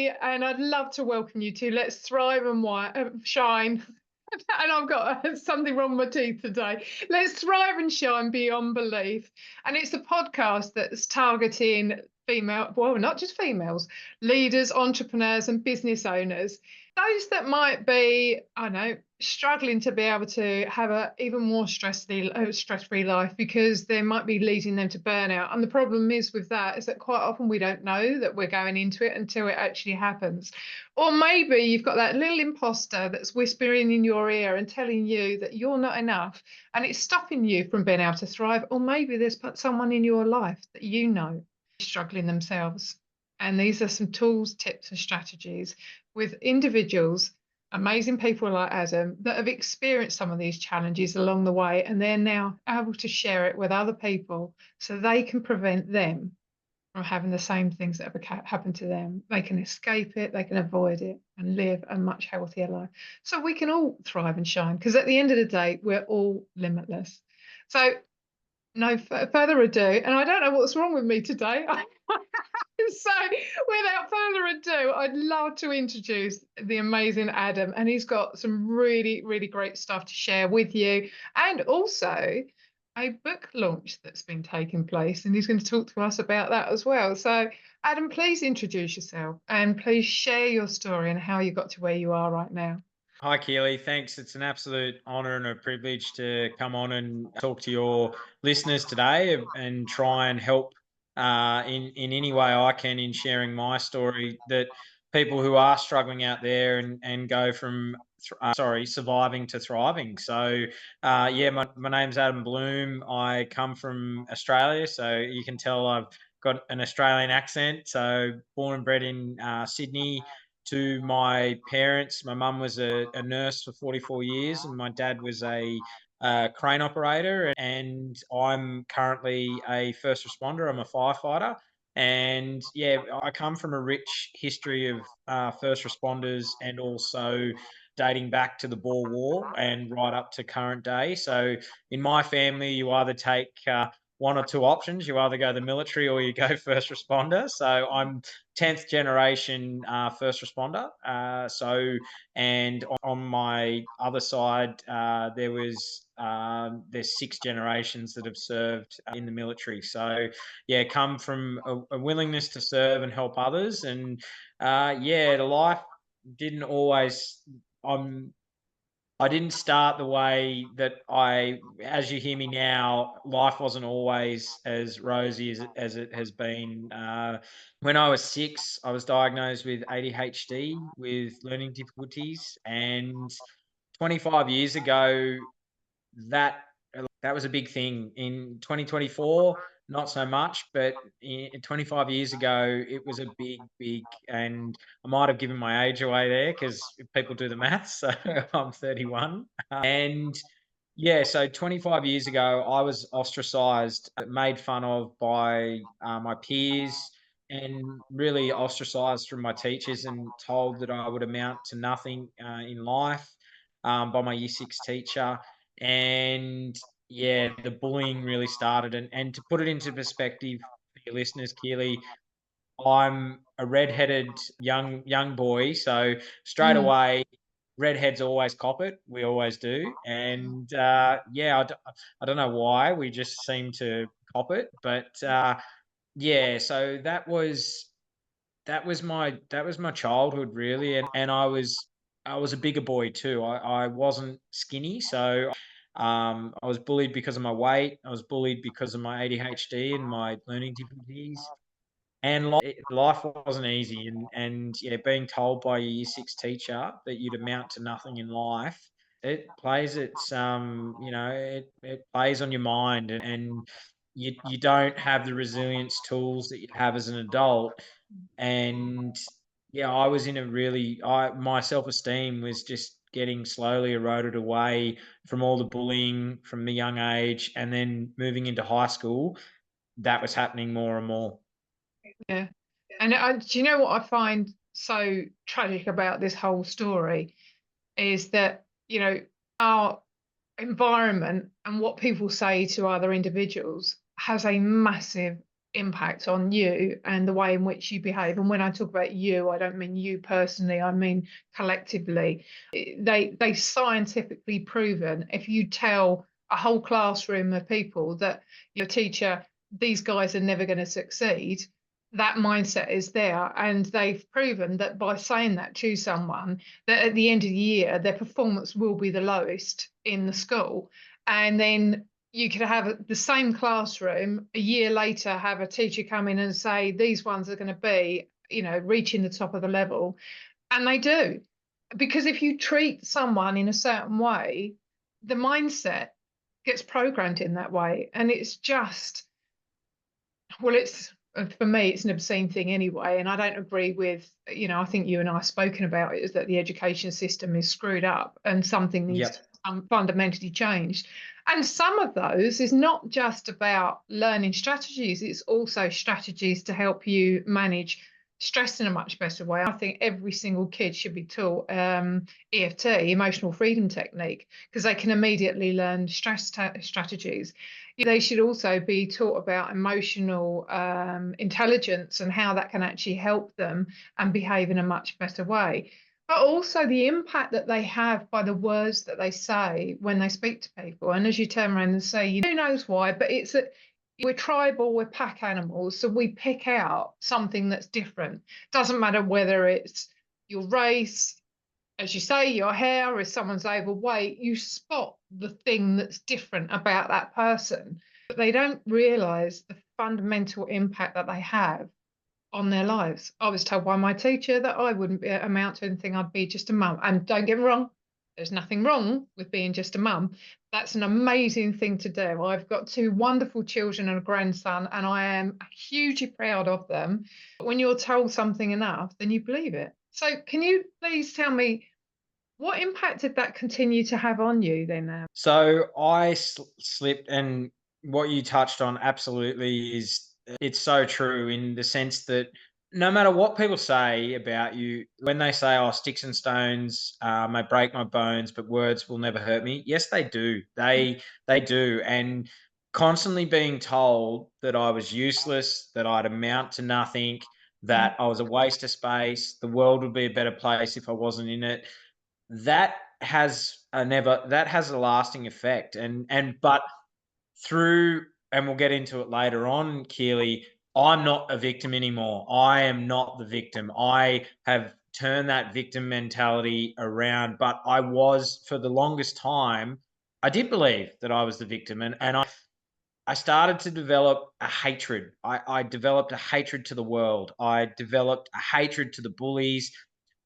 Keely, and I'd love to welcome you to Let's Thrive and Shine. And I've got something wrong with my teeth today. Let's Thrive and Shine Beyond Belief. And it's a podcast that's targeting female, well, not just females, leaders, entrepreneurs, and business owners. Those that might be, I don't know, struggling to be able to have a even more stress-free life because they might be leading them to burnout. And the problem is with that is that quite often we don't know that we're going into it until it actually happens. Or maybe you've got that little imposter that's whispering in your ear and telling you that you're not enough and it's stopping you from being able to thrive. Or maybe there's someone in your life that you know is struggling themselves. And these are some tools, tips, and strategies with individuals, amazing people like Adam, that have experienced some of these challenges along the way, and they're now able to share it with other people so they can prevent them from having the same things that have happened to them. They can escape it, they can avoid it, and live a much healthier life. So we can all thrive and shine, because at the end of the day, we're all limitless. So no further ado, and I don't know what's wrong with me today. So without further ado, I'd love to introduce the amazing Adam, and he's got some really, really great stuff to share with you, and also a book launch that's been taking place, and he's going to talk to us about that as well. So Adam, please introduce yourself and please share your story and how you got to where you are right now. Hi, Keely. Thanks. It's an absolute honor and a privilege to come on and talk to your listeners today and try and help in any way I can in sharing my story, that people who are struggling out there and go from surviving to thriving. So my name's Adam Bloom. I come from Australia, so you can tell I've got an Australian accent. So born and bred in Sydney. To my parents, my mum was a nurse for 44 years, and my dad was a crane operator. And I'm currently a first responder. I'm a firefighter. And yeah, I come from a rich history of first responders, and also dating back to the Boer War and right up to current day. So in my family, you either take one or two options. You either go the military or you go first responder. So I'm 10th generation first responder. And on my other side, there's 6 generations that have served in the military. So yeah, come from a willingness to serve and help others. And the life didn't always. I didn't start the way that as you hear me now, life wasn't always as rosy as it has been. When I was 6, I was diagnosed with ADHD, with learning difficulties. And 25 years ago, that that was a big thing. In 2024, not so much, but 25 years ago, it was a big, and I might have given my age away there because people do the maths. So I'm 31. And yeah, so 25 years ago, I was ostracized, made fun of by my peers, and really ostracized from my teachers, and told that I would amount to nothing in life by my year 6 teacher. And yeah, the bullying really started. And to put it into perspective for your listeners, Keely, I'm a redheaded young boy, so straight Mm. away, redheads always cop it. We always do. And I don't know why, we just seem to cop it. But yeah, so that was my childhood really. And I was a bigger boy too. I wasn't skinny, so I was bullied because of my weight. I was bullied because of my ADHD and my learning difficulties. And life wasn't easy. And yeah, being told by your year 6 teacher that you'd amount to nothing in life, it plays on your mind. And you don't have the resilience tools that you have as an adult. And yeah, I was in a really my self-esteem was just getting slowly eroded away from all the bullying from the young age. And then moving into high school, that was happening more and more. Yeah. And do you know what I find so tragic about this whole story is that, our environment and what people say to other individuals has a massive impact on you and the way in which you behave. And when I talk about you, I don't mean you personally, I mean collectively. They scientifically proven, if you tell a whole classroom of people that your teacher, these guys are never going to succeed, that mindset is there. And they've proven that by saying that to someone, that at the end of the year their performance will be the lowest in the school. And then you could have the same classroom a year later, have a teacher come in and say, these ones are going to be, reaching the top of the level. And they do. Because if you treat someone in a certain way, the mindset gets programmed in that way. And it's just, well, it's, for me, it's an obscene thing anyway. And I don't agree with, I think you and I have spoken about it, is that the education system is screwed up and something needs Yep. to fundamentally changed. And some of those is not just about learning strategies, it's also strategies to help you manage stress in a much better way. I think every single kid should be taught EFT, emotional freedom technique, because they can immediately learn stress strategies. They should also be taught about emotional intelligence and how that can actually help them and behave in a much better way. But also the impact that they have by the words that they say when they speak to people. And as you turn around and say, who knows why, but it's that we're tribal, we're pack animals, so we pick out something that's different. Doesn't matter whether it's your race, as you say, your hair, or if someone's overweight, you spot the thing that's different about that person. But they don't realise the fundamental impact that they have on their lives. I was told by my teacher that I wouldn't amount to anything, I'd be just a mum. And don't get me wrong, there's nothing wrong with being just a mum. That's an amazing thing to do. I've got two wonderful children and a grandson, and I am hugely proud of them. But when you're told something enough, then you believe it. So can you please tell me, what impact did that continue to have on you then? So I slipped, and what you touched on absolutely is, it's so true in the sense that no matter what people say about you, when they say, "Oh, sticks and stones may break my bones, but words will never hurt me." Yes, they do. They do, and constantly being told that I was useless, that I'd amount to nothing, that I was a waste of space, the world would be a better place if I wasn't in it. That has a lasting effect, but through, and we'll get into it later on, Keely, I'm not a victim anymore. I am not the victim. I have turned that victim mentality around, but I was, for the longest time, I did believe that I was the victim, and I started to develop a hatred. I developed a hatred to the world. I developed a hatred to the bullies.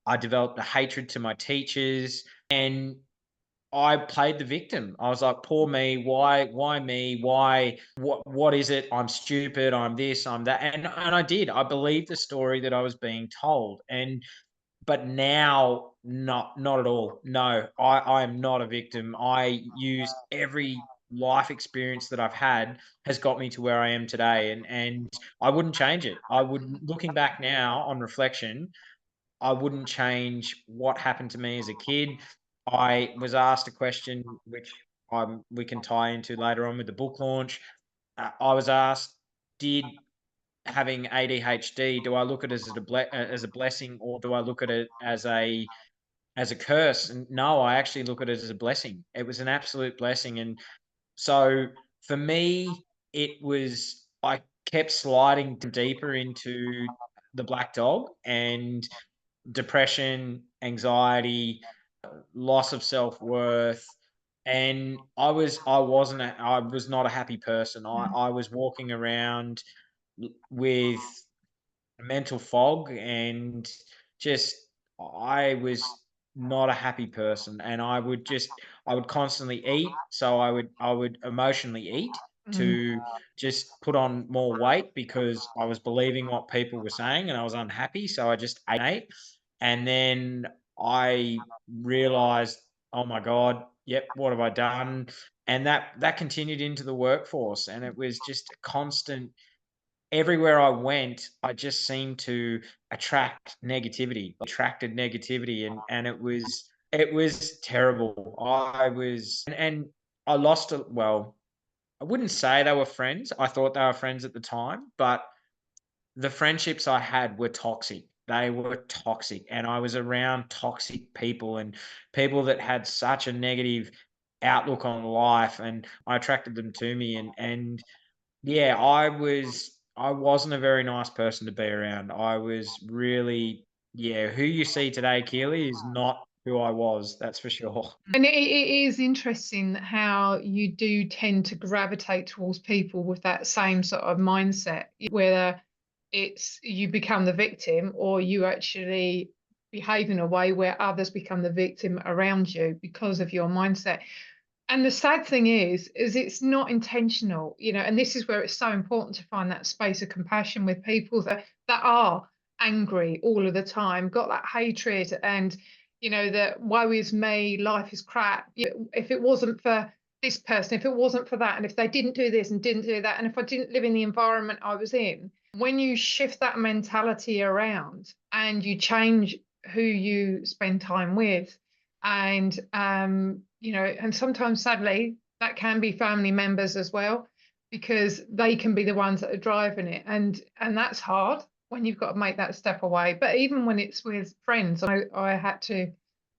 I developed a hatred to my teachers, and I played the victim. I was like, "Poor me. Why me? Why? What is it? I'm stupid. I'm this. I'm that." And I did. I believed the story that I was being told. But now, not at all. No, I am not a victim. I use every life experience that I've had has got me to where I am today, and I wouldn't change it. I would, looking back now on reflection, I wouldn't change what happened to me as a kid. I was asked a question which we can tie into later on with the book launch. I was asked, did having ADHD, do I look at it as a blessing, or do I look at it as a curse? And no, I actually look at it as a blessing. It was an absolute blessing. And so for me, I kept sliding deeper into the black dog, and depression, anxiety, loss of self-worth, and I was not a happy person. I was walking around with mental fog, and just, I was not a happy person, and I would constantly eat. So I would emotionally eat Mm. to just put on more weight, because I was believing what people were saying and I was unhappy. So I just ate. And then I realized, oh my God, yep, what have I done? And that continued into the workforce, and it was just a constant. Everywhere I went, I just seemed to attracted negativity, and it was terrible. I was, and I lost a, well, wouldn't say they were friends. I thought they were friends at the time, but the friendships I had were toxic. They were toxic, and I was around toxic people and people that had such a negative outlook on life, and I attracted them to me. And yeah, I wasn't a very nice person to be around. I was really, yeah, who you see today, Keely, is not who I was. That's for sure. And it is interesting how you do tend to gravitate towards people with that same sort of mindset, whether it's you become the victim or you actually behave in a way where others become the victim around you because of your mindset. And the sad thing is it's not intentional, and this is where it's so important to find that space of compassion with people that are angry all of the time, got that hatred, and that woe is me, life is crap. If it wasn't for this person, if it wasn't for that, and if they didn't do this and didn't do that, and if I didn't live in the environment I was in, when you shift that mentality around and you change who you spend time with, and and sometimes sadly that can be family members as well, because they can be the ones that are driving it, and that's hard when you've got to make that step away. But even when it's with friends, I had to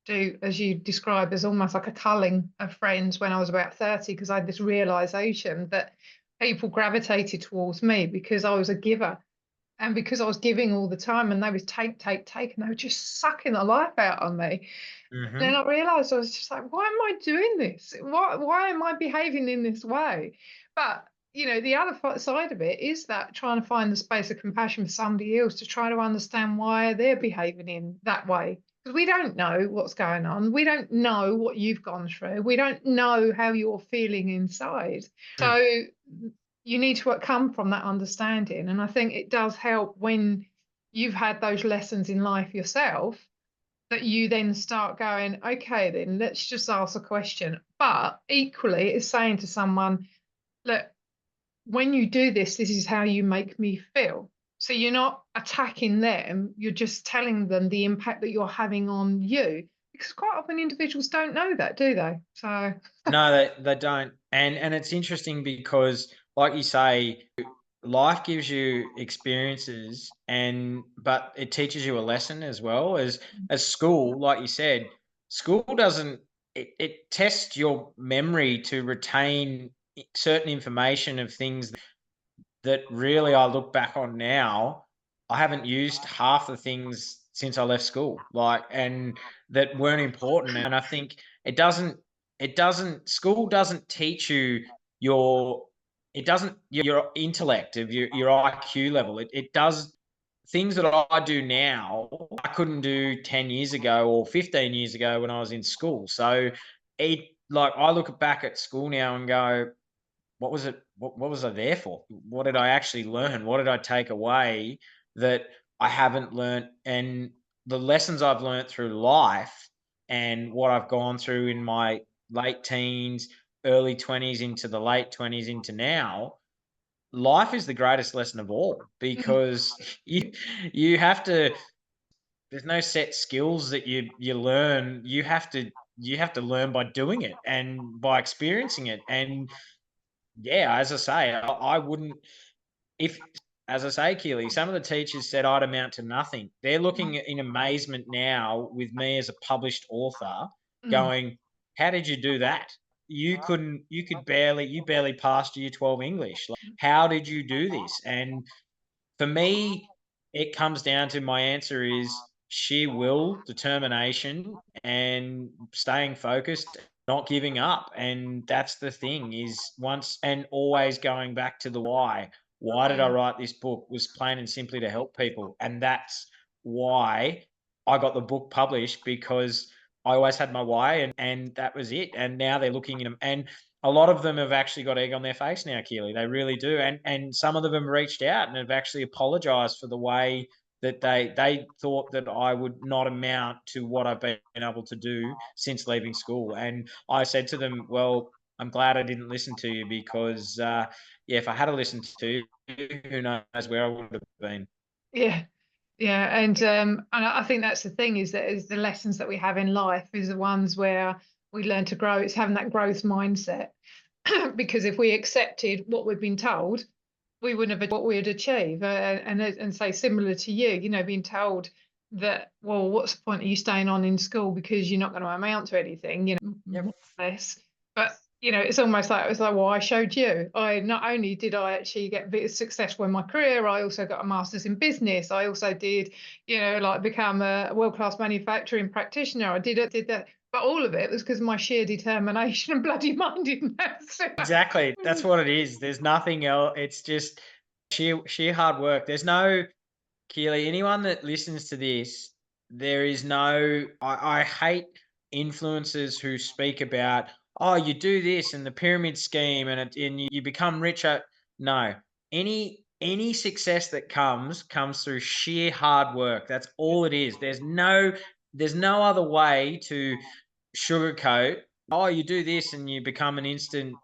do, as you describe, as almost like a culling of friends when I was about 30, because I had this realization that people gravitated towards me because I was a giver, and because I was giving all the time, and they was take, and they were just sucking the life out of me. Then Hmm. I realized, I was just like, why am I doing this? Why am I behaving in this way? But the other side of it is that trying to find the space of compassion for somebody else to try to understand why they're behaving in that way. Because we don't know what's going on. We don't know what you've gone through. We don't know how you're feeling inside. So you need to come from that understanding. And I think it does help when you've had those lessons in life yourself, that you then start going, okay, then let's just ask a question. But equally, it's saying to someone, look, when you do this, this is how you make me feel. So you're not attacking them, you're just telling them the impact that you're having on you. Because quite often individuals don't know that, do they? So, No, they don't. And it's interesting because, like you say, life gives you experiences, and but it teaches you a lesson as well as school. Like you said, school doesn't, it tests your memory to retain certain information of things that really I look back on now, I haven't used half the things since I left school, like, and that weren't important. And I think school doesn't teach you your, it doesn't, your intellect of your IQ level. It does things that I do now, I couldn't do 10 years ago or 15 years ago when I was in school. So it, like, I look back at school now and go, what was it? What was I there for? What did I actually learn? What did I take away that I haven't learned? And the lessons I've learned through life and what I've gone through in my late teens, early 20s into the late 20s into now, life is the greatest lesson of all, because you have to, there's no set skills that you learn. You have to learn by doing it and by experiencing it. And yeah, as I say, I wouldn't, if, as I say, Keely, some of the teachers said I'd amount to nothing. They're looking in amazement now with me as a published author, mm, going, "How did you do that? You barely passed Year 12 English. Like, how did you do this?" And for me, it comes down to, my answer is sheer will, determination, and staying focused, not giving up. And that's the thing, is once and always going back to the why. Why did I yeah, write this book? Was plain and simply to help people. And that's why I got the book published, because I always had my why, and that was it. And now they're looking at them, and a lot of them have actually got egg on their face now, Keely. They really do. And some of them reached out and have actually apologized for the way that they thought that I would not amount to what I've been able to do since leaving school. And I said to them, well, I'm glad I didn't listen to you, because yeah, if I had listened to you, who knows where I would have been. yeah. Yeah, and I think that's the thing, is the lessons that we have in life is the ones where we learn to grow. It's having that growth mindset. because if we accepted what we'd been told, we wouldn't have what we'd achieve. And say similar to you, being told that, well, what's the point of you staying on in school because you're not going to amount to anything, Yep. more or less. But it's almost like, it was like, well, I showed you. I not only did I actually get a bit of successful in my career, I also got a master's in business. I also did, like become a world-class manufacturing practitioner. I did that. But all of it was because of my sheer determination and bloody mindedness. Exactly. That's what it is. There's nothing else. It's just sheer hard work. There's no Keely, anyone that listens to this, there is no I hate influencers who speak about, oh, you do this and the pyramid scheme and you become richer. No. Any success that comes through sheer hard work. That's all it is. There's no other way to sugarcoat, oh, you do this and you become an instant.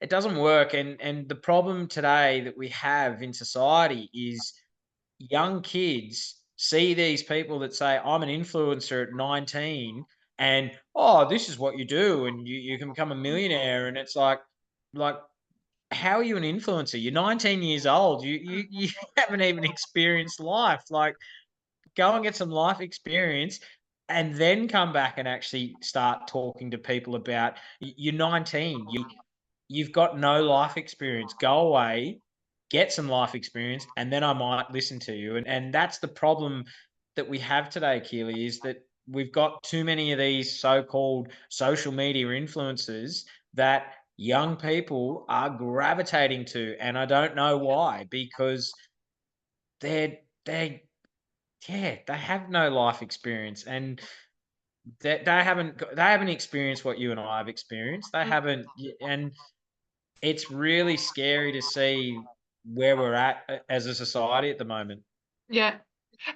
It doesn't work. And the problem today that we have in society is young kids see these people that say, I'm an influencer at 19 and, oh, this is what you do and you can become a millionaire. And it's like, how are you an influencer? You're 19 years old. You haven't even experienced life. Like, go and get some life experience and then come back and actually start talking to people about you're 19. You've got no life experience. Go away, get some life experience, and then I might listen to you. And that's the problem that we have today, Keely, is that we've got too many of these so-called social media influencers that young people are gravitating to. And I don't know why, because they're yeah, they have no life experience, and they haven't experienced what you and I have experienced. They haven't, and it's really scary to see where we're at as a society at the moment. Yeah.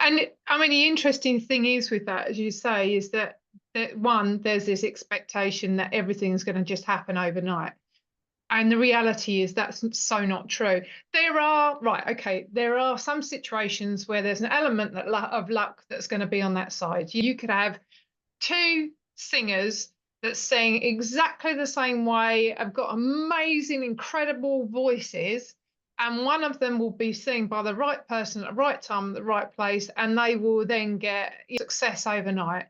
And I mean, the interesting thing is with that, as you say, is that one, there's this expectation that everything's going to just happen overnight. And the reality is that's so not true. There are some situations where there's an element of luck that's going to be on that side. You could have two singers that sing exactly the same way, have got amazing, incredible voices, and one of them will be seen by the right person at the right time, at the right place, and they will then get success overnight.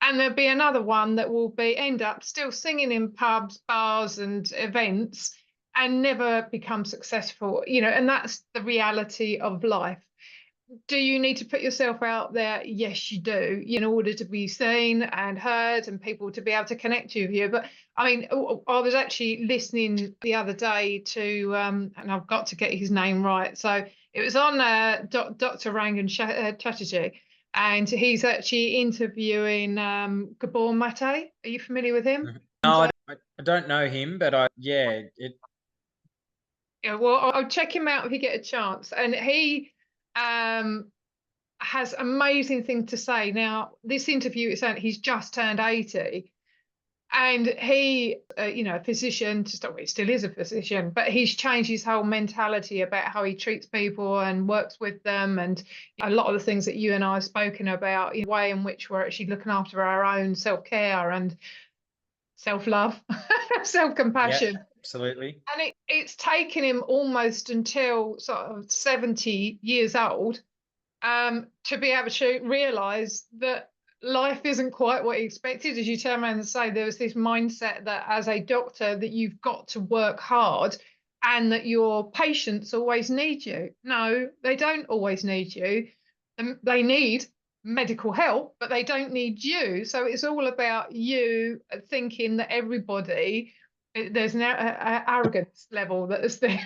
And there'll be another one that will end up still singing in pubs, bars, and events, and never become successful. And that's the reality of life. Do you need to put yourself out there? Yes, you do, in order to be seen and heard and people to be able to connect with you. But I mean, I was actually listening the other day to, and I've got to get his name right. So it was on Dr. Rangan Chatterjee, and he's actually interviewing Gabor Mate. Are you familiar with him? No, I don't know him, but Yeah, well, I'll check him out if you get a chance. And he has amazing thing to say. Now, this interview is saying he's just turned 80, and he, a physician, he still is a physician, but he's changed his whole mentality about how he treats people and works with them, and a lot of the things that you and I have spoken about, the way in which we're actually looking after our own self-care and self-love, yeah, self-compassion. absolutely. And it's taken him almost until sort of 70 years old to be able to realise that life isn't quite what he expected. As you turn around and say, there was this mindset that as a doctor that you've got to work hard and that your patients always need you. No, they don't always need you. They need medical help, but they don't need you. So it's all about you thinking that everybody, there's an arrogance level that is there.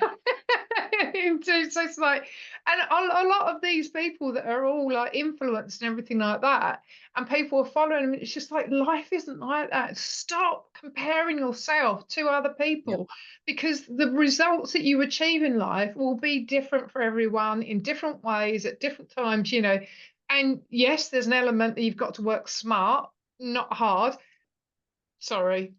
So it's like, and a lot of these people that are all like influenced and everything like that, and people are following them, it's just like, life isn't like that. Stop comparing yourself to other Yep. people, because the results that you achieve in life will be different for everyone in different ways at different times, And yes, there's an element that you've got to work smart, not hard. Sorry,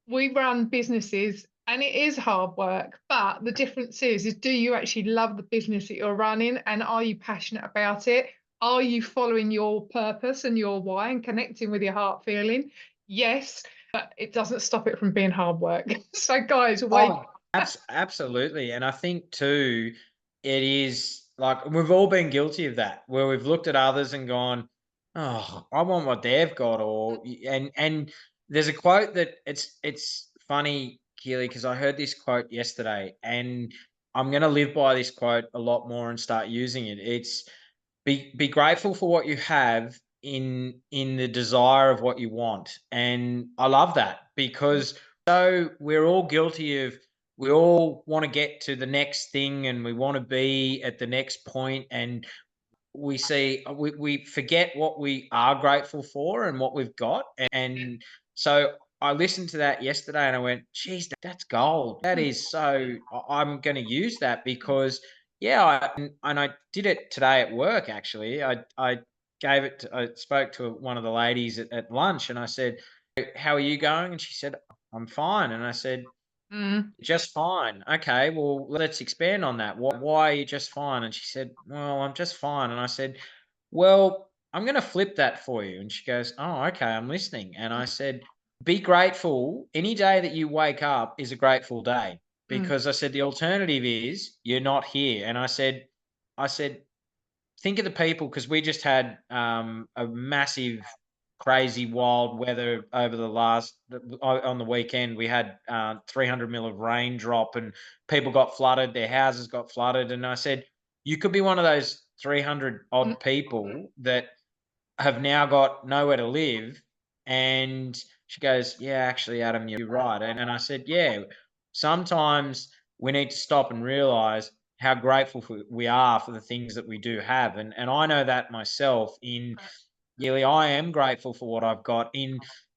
we run businesses and it is hard work, but the difference is do you actually love the business that you're running, and are you passionate about it? Are you following your purpose and your why and connecting with your heart feeling? Yes. but it doesn't stop it from being hard work. So guys, wake. Oh, absolutely. And I think too, it is like we've all been guilty of that, where we've looked at others and gone, "Oh, I want what they've got," and there's a quote that it's funny, Keely, because I heard this quote yesterday, and I'm going to live by this quote a lot more and start using it. It's be grateful for what you have in the desire of what you want. And I love that because so we're all guilty of we all want to get to the next thing and we want to be at the next point, and we forget what we are grateful for and what we've got. And so I listened to that yesterday and I went, geez, that's gold. That is so I'm going to use that because yeah, and I did it today at work. Actually, I I spoke to one of the ladies at lunch and I said, how are you going? And she said, I'm fine. And I said, Mm, just fine. Okay, well, let's expand on that. Why are you just fine? And she said, well, I'm just fine. And I said, well, I'm going to flip that for you. And she goes, oh, okay, I'm listening. And I said, be grateful. Any day that you wake up is a grateful day mm, because I said, the alternative is you're not here. And I said, think of the people because we just had a massive, crazy, wild weather over the last on the weekend. We had 300 mil of rain drop, and people got flooded. Their houses got flooded, and I said, you could be one of those 300 mm, odd people that have now got nowhere to live. And she goes, yeah, actually, Adam, you're right. And I said, yeah, sometimes we need to stop and realize how grateful we are for the things that we do have. And I know that myself in really, I am grateful for what I've got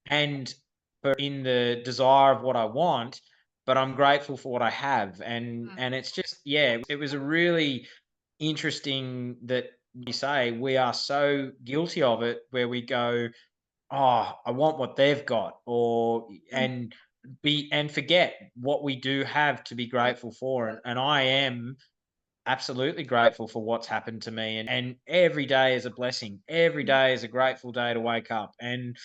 and for in the desire of what I want, but I'm grateful for what I have. mm, And it's just, yeah, it was a really interesting that you say we are so guilty of it where we go, oh, I want what they've got, or mm, and forget what we do have to be grateful for. And I am absolutely grateful for what's happened to me, and every day is a blessing. Every mm, day is a grateful day to wake up, and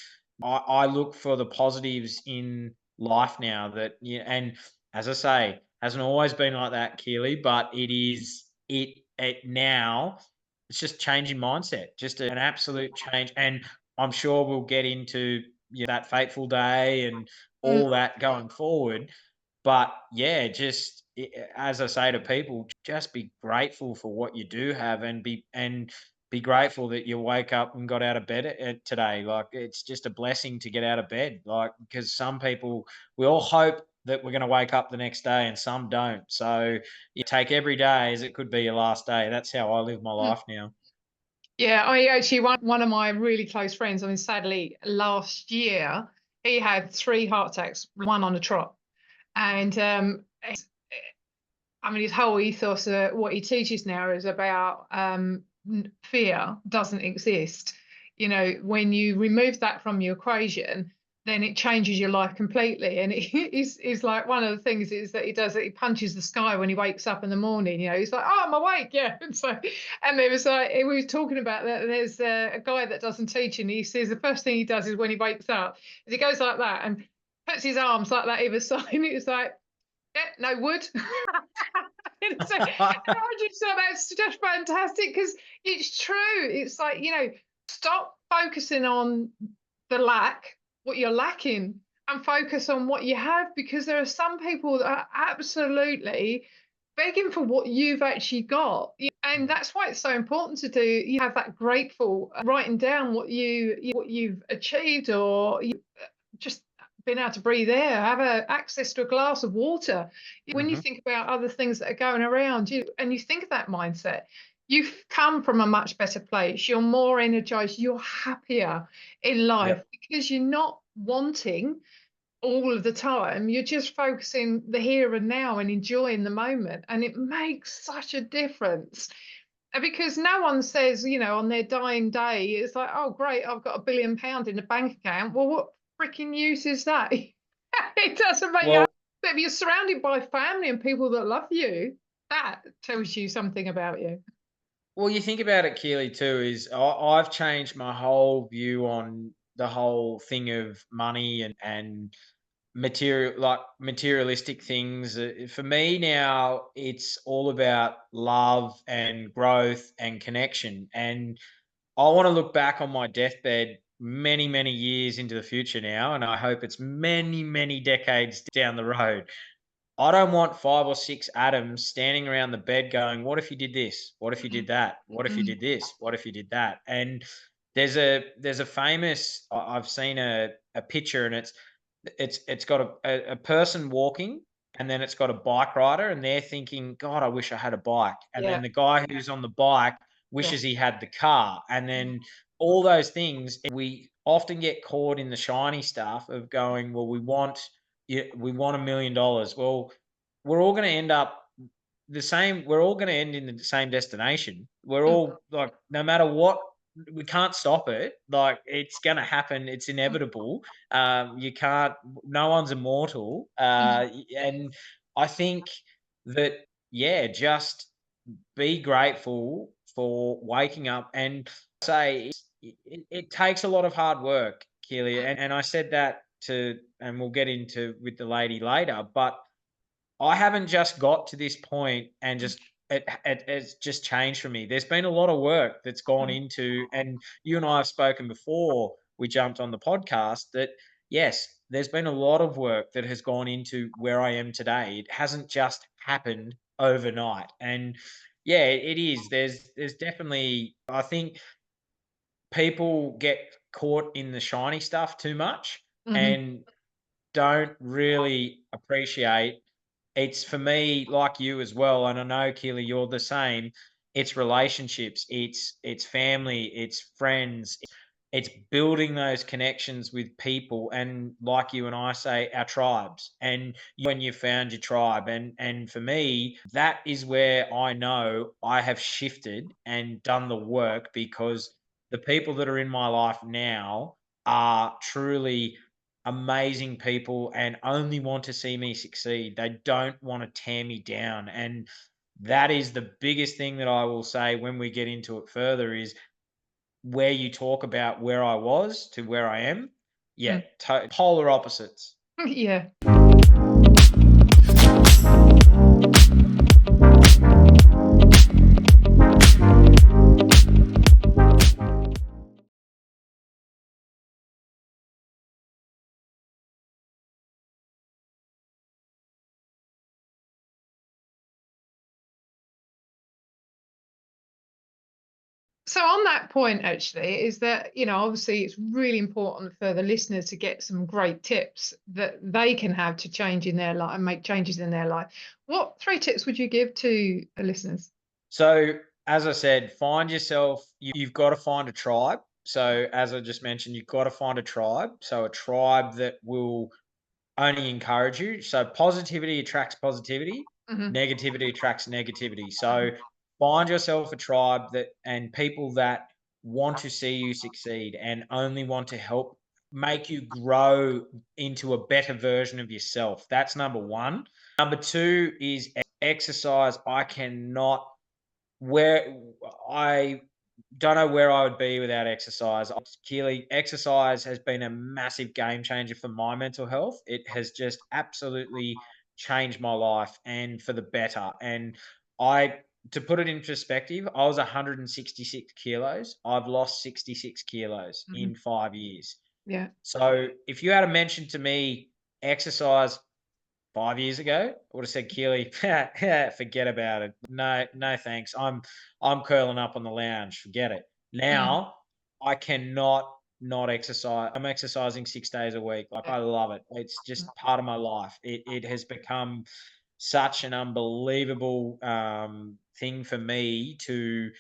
I look for the positives in life now that yeah, and as I say, hasn't always been like that, Keely, but it now it's just changing mindset, just an absolute change. And I'm sure we'll get into that fateful day and mm, all that going forward. But yeah, just as I say to people, just be grateful for what you do have, and be grateful that you wake up and got out of bed today. Like it's just a blessing to get out of bed. Like because some people, we all hope that we're going to wake up the next day, and some don't. So you take every day as it could be your last day. That's how I live my mm. life now. Yeah, I actually one of my really close friends. I mean, sadly, last year he had three heart attacks, one on a trot, and I mean, his whole ethos, what he teaches now, is about fear doesn't exist. You know, when you remove that from your equation, then it changes your life completely. And is like one of the things is that he does that he punches the sky when he wakes up in the morning. You know, he's like, "Oh, I'm awake, yeah." And so, and there was we were talking about that. There's a guy that doesn't teach, and he says the first thing he does is when he wakes up, is he goes like that and puts his arms like that either side. And it's like, yeah, no wood. So, and I just thought that's just fantastic because it's true. It's like, stop focusing on the lack, what you're lacking, and focus on what you have because there are some people that are absolutely begging for what you've actually got. And that's why it's so important to do. You have that grateful writing down what you've achieved or just being able to breathe air, have access to a glass of water. When you Mhm. think about other things that are going around you and you think of that mindset, you've come from a much better place. You're more energized, you're happier in life Yep. because you're not wanting all of the time. You're just focusing the here and now and enjoying the moment. And it makes such a difference. Because no one says, on their dying day, it's like, oh, great, I've got £1 billion in the bank account. Well, what freaking use is that? It doesn't make you. Well, But if you're surrounded by family and people that love you, that tells you something about you. Well, you think about it, Keely, too, is I've changed my whole view on the whole thing of money and materialistic things. For me now, it's all about love and growth and connection. And I want to look back on my deathbed many, many years into the future now, and I hope it's many, many decades down the road. I don't want 5 or 6 Adams standing around the bed going, "What if you did this? What if you did that? What if you Mm. did this? What if you did that?" And there's a famous I've seen a picture, and it's got a person walking, and then it's got a bike rider, and they're thinking, "God, I wish I had a bike." And Yeah. then the guy who's on the bike Yeah. wishes he had the car. And Mm. then all those things, we often get caught in the shiny stuff of going, "Well, we want $1 million." Well, we're all going to end up the same. We're all going to end in the same destination. We're Mm. all like, no matter what, we can't stop it. Like, it's going to happen. It's Mm. inevitable. You can't. No one's immortal. Mm. And I think that, yeah, just be grateful for waking up and say it takes a lot of hard work, Keely. And I said that to, and we'll get into with the lady later, but I haven't just got to this point and Mm. just it's just changed for me. There's been a lot of work that's gone Mm. into, and you and I have spoken before we jumped on the podcast, that yes, there's been a lot of work that has gone into where I am today. It hasn't just happened overnight. And yeah, it is. There's definitely, I think people get caught in the shiny stuff too much Mhm. and don't really appreciate. It's for me, like you as well, and I know, Keely, you're the same. It's relationships, it's family, it's friends, it's building those connections with people, and like you and I say, our tribes. And when you found your tribe, and for me, that is where I know I have shifted and done the work, because the people that are in my life now are truly amazing people and only want to see me succeed. They don't want to tear me down. And that is the biggest thing that I will say when we get into it further, is where you talk about where I was to where I am. Yeah, Mm. polar opposites. Yeah. So on that point, actually, is that, obviously it's really important for the listeners to get some great tips that they can have to change in their life and make changes in their life. What 3 tips would you give to the listeners? So, as I said, find yourself, you've got to find a tribe. So, as I just mentioned, you've got to find a tribe. So, a tribe that will only encourage you. So positivity attracts positivity, Hmm. negativity attracts negativity. So find yourself a tribe that and people that want to see you succeed and only want to help make you grow into a better version of yourself. That's number 1. Number 2 is exercise. I cannot where I don't know where I would be without exercise. Keely, exercise has been a massive game changer for my mental health. It has just absolutely changed my life, and for the better. And I, to put it in perspective, I was 166 kilos. I've lost 66 kilos Hmm. in 5 years. Yeah. So if you had mentioned to me exercise 5 years ago, I would have said, Keely, forget about it. No, no, thanks. I'm curling up on the lounge. Forget it. Mm. Now I cannot not exercise. I'm exercising 6 days a week. Like, Yeah. I love it. It's just part of my life. It has become such an unbelievable thing for me to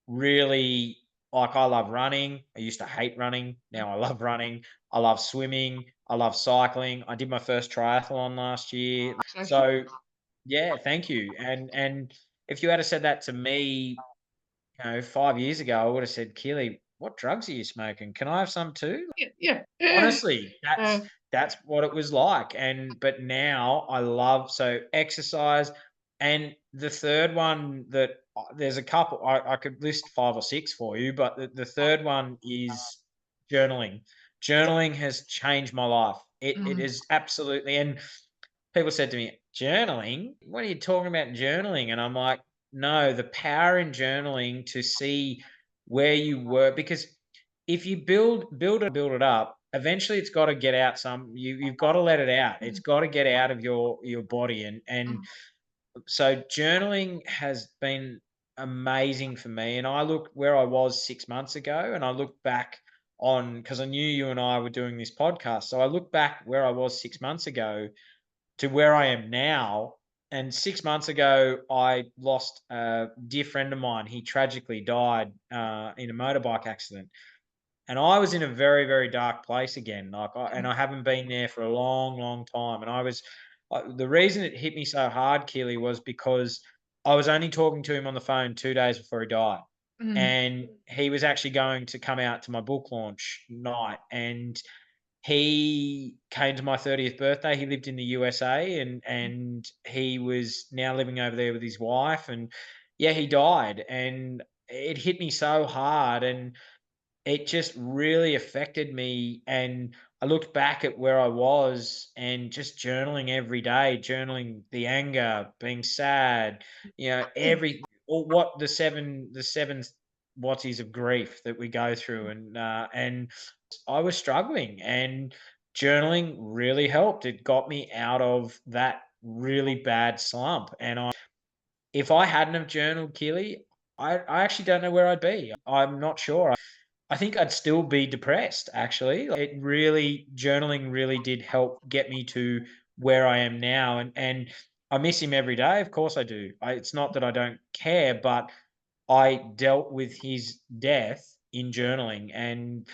really, like, I love running. I used to hate running. Now I love running. I love swimming. I love cycling. I did my first triathlon last year. Congratulations. So yeah, thank you. And if you had have said that to me, 5 years ago, I would have said, Keely, what drugs are you smoking? Can I have some too? Yeah. Yeah. Honestly, Uh, that's what it was like. And but now I love, so exercise. And the third one that there's a couple, I could list 5 or 6 for you, but the third one is journaling. journaling has changed my life. It Mm, is absolutely, and people said to me, "Journaling? What are you talking about journaling?" And I'm like, "No, the power in journaling to see where you were, because if you build it up, eventually it's got to get out. You've got to let it out. It's mm, got to get out of your body, and mm, so journaling has been amazing for me. And I look where I was 6 months ago, and I look back on, because I knew you and I were doing this podcast. So I look back where I was 6 months ago to where I am now. And 6 months ago, I lost a dear friend of mine. He tragically died in a motorbike accident. And I was in a very, very dark place again. And mm, I haven't been there for a long, long time. And the reason it hit me so hard, Keely, was because I was only talking to him on the phone 2 days before he died. mm, And he was actually going to come out to my book launch night. And he came to my 30th birthday. He lived in the USA, and he was now living over there with his wife. And yeah, he died. And it hit me so hard. And it just really affected me, and I looked back at where I was and just journaling every day, journaling the anger, being sad, mm, every or what the seven whaties of grief that we go through, and I was struggling, and journaling really helped. It got me out of that really bad slump, and if I hadn't have journaled, Keely, I actually don't know where I'd be. I'm not sure. I think I'd still be depressed, actually. Journaling really did help get me to where I am now. And I miss him every day. Of course I do. It's not that I don't care, but I dealt with his death in journaling. And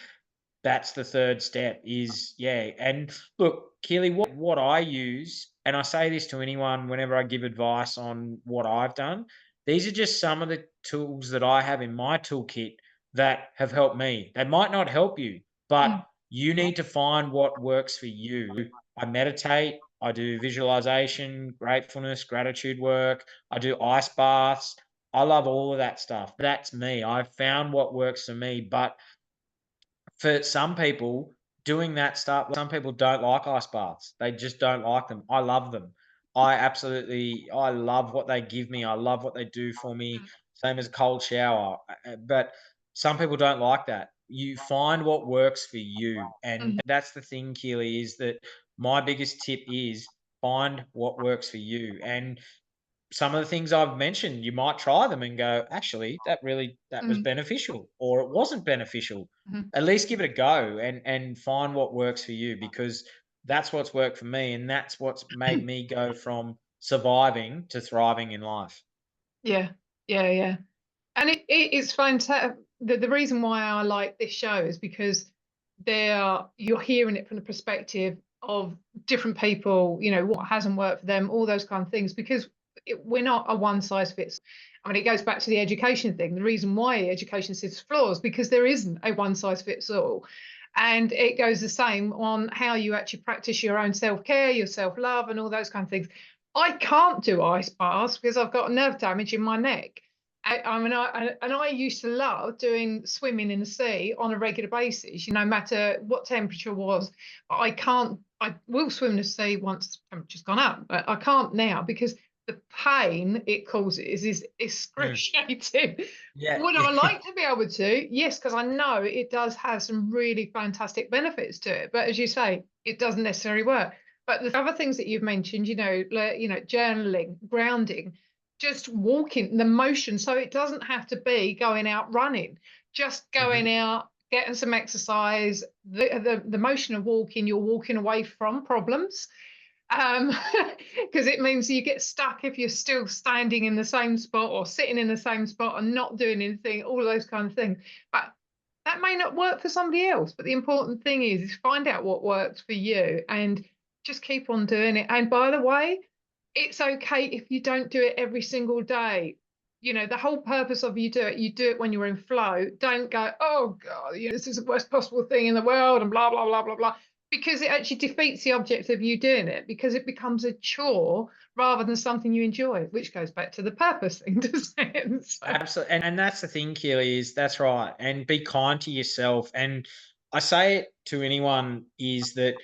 that's the third step is, yeah. And look, Keely, what I use, and I say this to anyone whenever I give advice on what I've done, these are just some of the tools that I have in my toolkit that have helped me. They might not help you, but mm, you need to find what works for you. I meditate, I do visualization, gratefulness, gratitude work, I do ice baths. I love all of that stuff. That's me. I've found what works for me, but for some people, doing that stuff, some people don't like ice baths. They just don't like them. I love them. I love what they give me. I love what they do for me. Same as a cold shower. But some people don't like that. You find what works for you. And mm, that's the thing, Keely, is that my biggest tip is find what works for you. And some of the things I've mentioned, you might try them and go, actually, that was mm, beneficial, or it wasn't beneficial. mm. At least give it a go and find what works for you, because that's what's worked for me, and that's what's made me go from surviving to thriving in life. Yeah, yeah, yeah. And it's fantastic. The reason why I like this show is because you're hearing it from the perspective of different people, what hasn't worked for them, all those kind of things, because we're not a one size fits. I mean, it goes back to the education thing. The reason why education sits flaws because there isn't a one size fits all. And it goes the same on how you actually practice your own self-care, your self-love, and all those kind of things. I can't do ice baths because I've got nerve damage in my neck. I used to love doing swimming in the sea on a regular basis, no matter what temperature was. But I can't. I will swim in the sea once the temperature's gone up, but I can't now because the pain it causes is Mm. excruciating. Yeah. Would I like to be able to? Yes, because I know it does have some really fantastic benefits to it. But as you say, it doesn't necessarily work. But the other things that you've mentioned, journaling, grounding, just walking, the motion. So it doesn't have to be going out running, just Mhm. going out, getting some exercise. The motion of walking, you're walking away from problems. Um, because it means you get stuck if you're still standing in the same spot or sitting in the same spot and not doing anything, all of those kind of things. But that may not work for somebody else. But the important thing is find out what works for you and just keep on doing it. And by the way, it's okay if you don't do it every single day. The whole purpose of you do it when you're in flow. Don't go, oh God, this is the worst possible thing in the world and blah, blah, blah, blah, blah. Because it actually defeats the object of you doing it because it becomes a chore rather than something you enjoy, which goes back to the purpose thing, doesn't it? So, Absolutely. And that's the thing, Keely, is that's right. And be kind to yourself. And I say it to anyone is that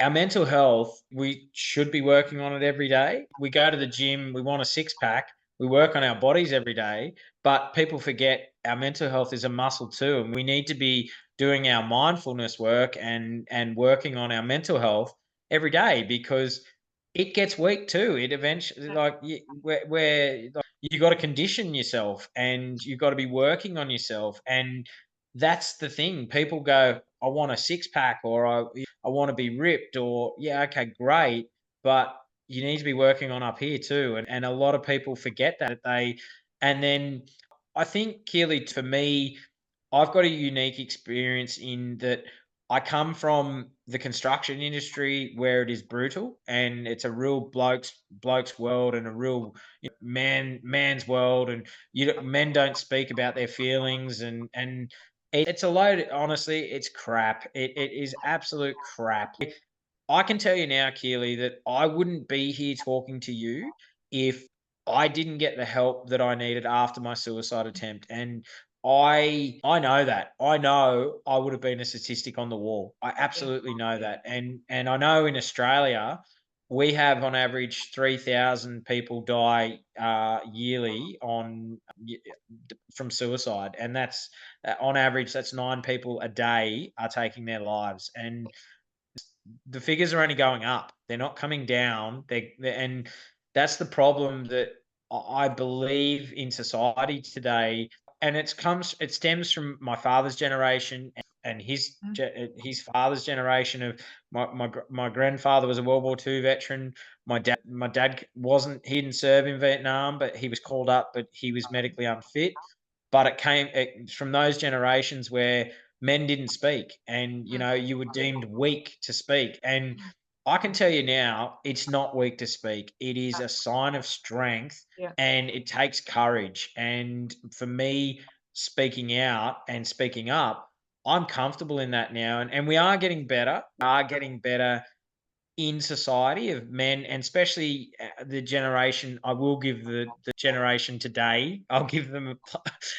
our mental health, we should be working on it every day. We go to the gym, we want a six pack, we work on our bodies every day, but people forget our mental health is a muscle too. And we need to be doing our mindfulness work and working on our mental health every day because it gets weak too. It eventually like where like, you got to condition yourself and you've got to be working on yourself. And that's the thing. People go, I want a six pack or I want to be ripped or yeah, okay, great. But you need to be working on up here too. And a lot of people forget that and then I think Keely, for me, I've got a unique experience in that I come from the construction industry where it is brutal and it's a real blokes world and a real man's world and men don't speak about their feelings and it's a load. Honestly, it's crap. It is absolute crap. I can tell you now, Keely, that I wouldn't be here talking to you if I didn't get the help that I needed after my suicide attempt. And I know that. I know I would have been a statistic on the wall. I Yeah. absolutely know that. And I know in Australia we have on average 3,000 people die yearly from suicide, and that's on average that's 9 people a day are taking their lives, and the figures are only going up. They're not coming down. And that's the problem that I believe in society today. And it stems from my father's generation and Mm. his father's generation of my grandfather was a World War II veteran. My dad wasn't. He didn't serve in Vietnam, but he was called up, but he was medically unfit. But it's from those generations where men didn't speak and Mm. you were deemed weak to speak. And I can tell you now it's not weak to speak, it is a sign of strength Yeah. and it takes courage. And for me, speaking out and speaking up, I'm comfortable in that now, and we are getting better, in society of men, and especially the generation. I will give the generation today. I'll give them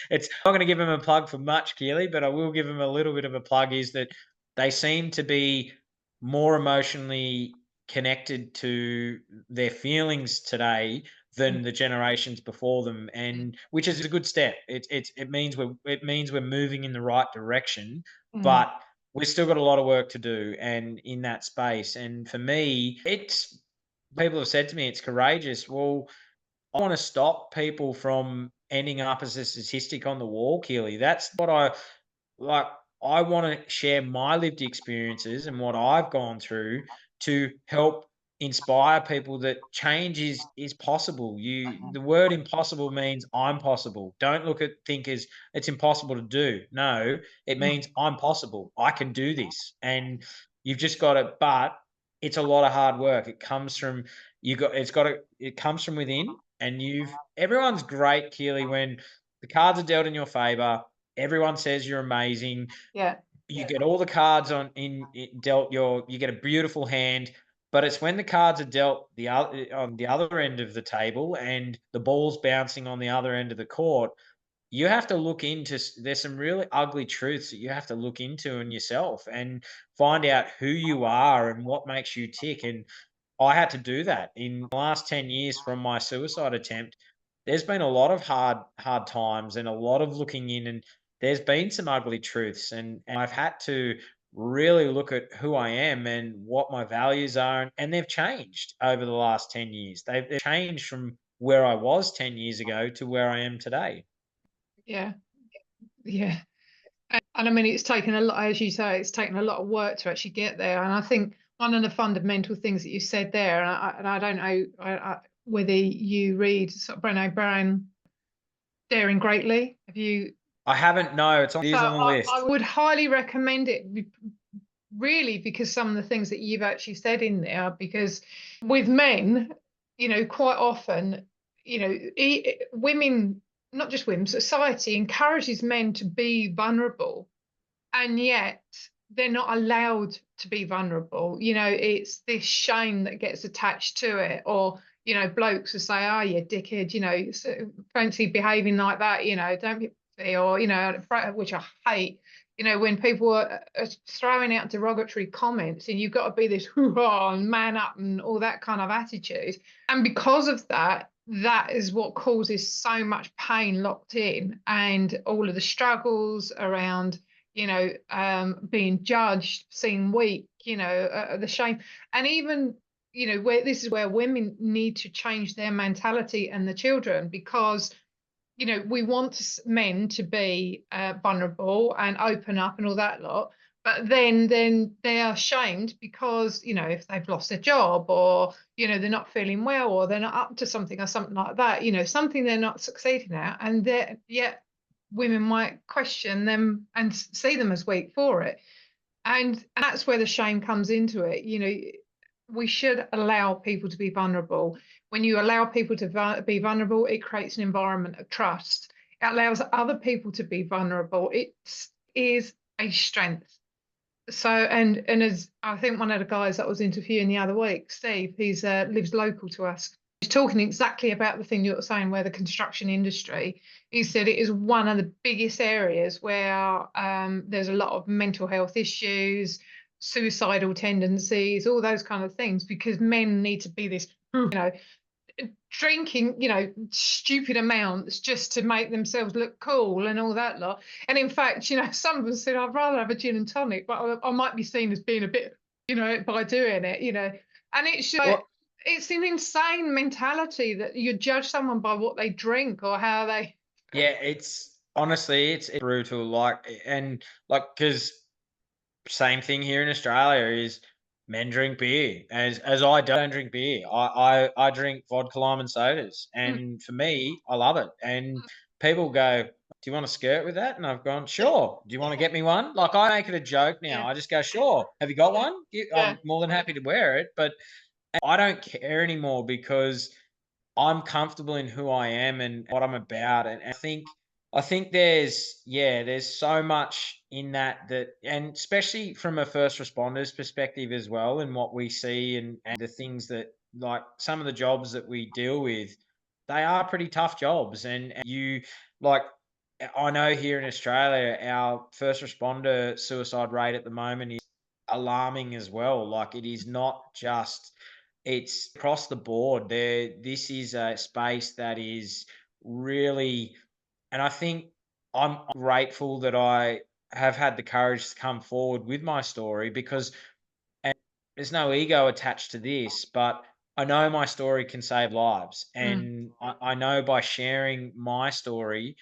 it's I'm not going to give them a plug for much, Keely, but I will give them a little bit of a plug. Is that they seem to be more emotionally connected to their feelings today Mm. than the generations before them, and which is a good step. It means we're moving in the right direction, Mm. but we've still got a lot of work to do and in that space. And for me, it's people have said to me it's courageous. Well, I want to stop people from ending up as a statistic on the wall, Keely. That's what I like. I want to share my lived experiences and what I've gone through to help inspire people that change is possible. The word impossible means I'm possible. Don't think as it's impossible to do. No, it Mm. means I'm possible. I can do this. And you've just got to, but it's a lot of hard work. It comes from it comes from within. And everyone's great, Keely, when the cards are dealt in your favor. Everyone says you're amazing. Yeah. You get all the cards dealt you get a beautiful hand, but it's when the cards are dealt on the other end of the table and the ball's bouncing on the other end of the court. You have to look into there's some really ugly truths that you have to look into in yourself and find out who you are and what makes you tick. And I had to do that in the last 10 years from my suicide attempt. There's been a lot of hard times and a lot of looking in, and there's been some ugly truths, and I've had to really look at who I am and what my values are, and they've changed over the last 10 years. They've changed from where I was 10 years ago to where I am today. Yeah. Yeah. And I mean, it's taken a lot, as you say, it's taken a lot of work to actually get there. And I think one of the fundamental things that you said there, and I don't know whether you read sort of Brené Brown, Daring Greatly. Have you? I haven't, no, it So is on the I list. would highly recommend it, really, because some of the things that you've actually said in there, because with men, quite often, women, not just women, society encourages men to be vulnerable, and yet they're not allowed to be vulnerable. It's this shame that gets attached to it, or blokes will say, "Oh, you dickhead, so fancy behaving like that, don't be," or which I hate. when people are throwing out derogatory comments, and you've got to be this hoo-ha and man up and all that kind of attitude. And because of that, that is what causes so much pain locked in, and all of the struggles around, being judged, seen weak, the shame. And even, where this is where women need to change their mentality, and the children, because we want men to be vulnerable and open up and all that lot, but then they are shamed because if they've lost their job, or they're not feeling well, or they're not up to something, or something like that, something they're not succeeding at, and yet women might question them and see them as weak for it. And that's where the shame comes into it. We should allow people to be vulnerable. When you allow people to be vulnerable, it creates an environment of trust. It allows other people to be vulnerable. It is a strength. So, and as I think one of the guys that was interviewing the other week, Steve, he's lives local to us. He's talking exactly about the thing you're saying, where the construction industry, he said it is one of the biggest areas where there's a lot of mental health issues, suicidal tendencies, all those kind of things, because men need to be this, drinking, stupid amounts just to make themselves look cool and all that lot. And in fact, some of them said, I'd rather have a gin and tonic, but I might be seen as being a bit, by doing it, And it's like, it's an insane mentality that you judge someone by what they drink or how they. Yeah, it's honestly, it's brutal. Because same thing here in Australia is men drink beer. As I don't drink beer, I drink vodka, lime, and sodas, and for me, I love it. And people go, "Do you want a skirt with that?" And I've gone, "Sure." "Do you want to get me one?" Like, I make it a joke now. Yeah. I just go, "Sure." "Have you got one?" Yeah. I'm more than happy to wear it, but I don't care anymore because I'm comfortable in who I am and what I'm about. And I think there's so much in that, and especially from a first responder's perspective as well, and what we see, and the things that, like, some of the jobs that we deal with, they are pretty tough jobs. And you, like, I know here in Australia, our first responder suicide rate at the moment is alarming as well. Like, it is not just, it's across the board. This is a space that is really, and I think I'm grateful that I have had the courage to come forward with my story, because, and there's no ego attached to this, but I know my story can save lives. And I know by sharing my story,